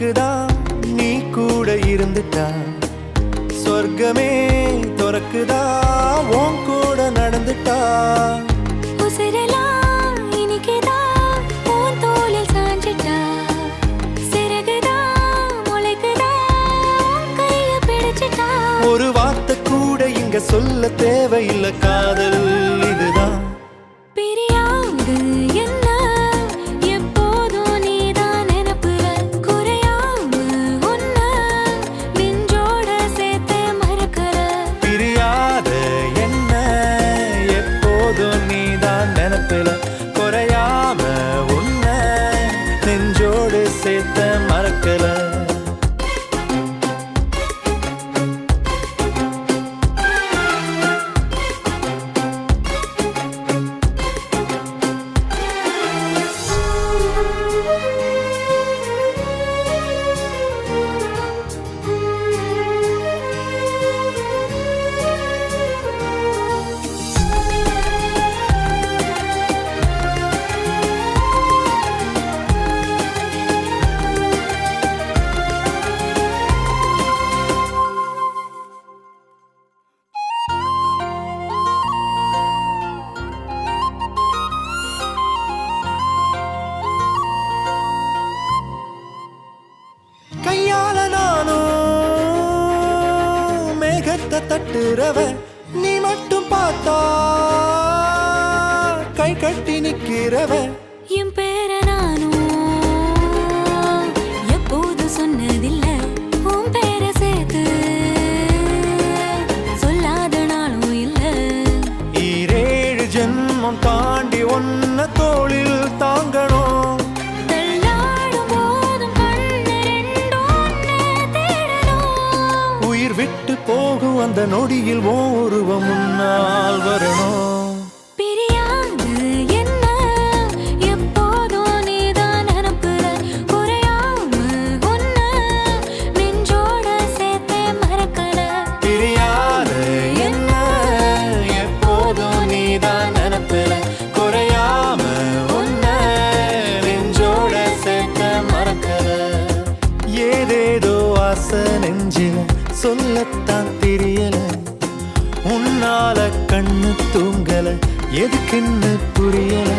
எனக்குதான் நீ கூட இருந்துட்டா சொர்க்கமே துறக்குதா உன் கூட நடந்துட்டா உசிரெல்லாம் இனிக்குதான் உன் தோளில் சாஞ்சிட்டா சிறகுதான் முளைக்குதான் கைய பிடிச்சிட்டா ஒரு வார்த்தை கூட இங்க சொல்ல தேவையில்லை காதல் இதுதான் பிரியாது என்ன எப்போதும் நீதான் நினைப்புல குறையாம உன்ன நெஞ்சோட சேர்த்து மறக்கற பிரியாத என்ன எப்போதும் நீதான் நினைப்பில குறையாம உன்னை நெஞ்சோடு சேர்த்த மறக்கல கையால நானும் மேகத்தை தட்டுறவ நீ மட்டும் பார்த்தா கை கட்டி நிக்கிறவ என் பேர நானும் எப்போது சொன்னதில்லை உன் பேர சேர்த்து சொல்லாத நாளும் இல்லை ஈரேழு ஜென்மம் தாண்டி ஒன்ன தோளில் தாங்கணும் தள்ளாடும் போதும் கண்ணு ரெண்டும் உன்னை தேடணும் உயிர் விட்டு போகும் அந்த நொடியில் ஓ உருவம் முன்னால் வரணும் பிரியாது என்ன எப்போதும் நீதான் நினைப்புல குறையாம உன்ன நெஞ்சோட சேர்த்து மறக்கல பிரியாத என்ன எப்போதும் நீதான் நினைப்பில குறையாம உன்னை நெஞ்சோட சேர்த்த மறக்கல ஏதேதோ ஆசை நெஞ்சில சொல்லத்தான் தெரியல உன்னால கண்ணு தூங்கல எதுக்குன்னு புரியல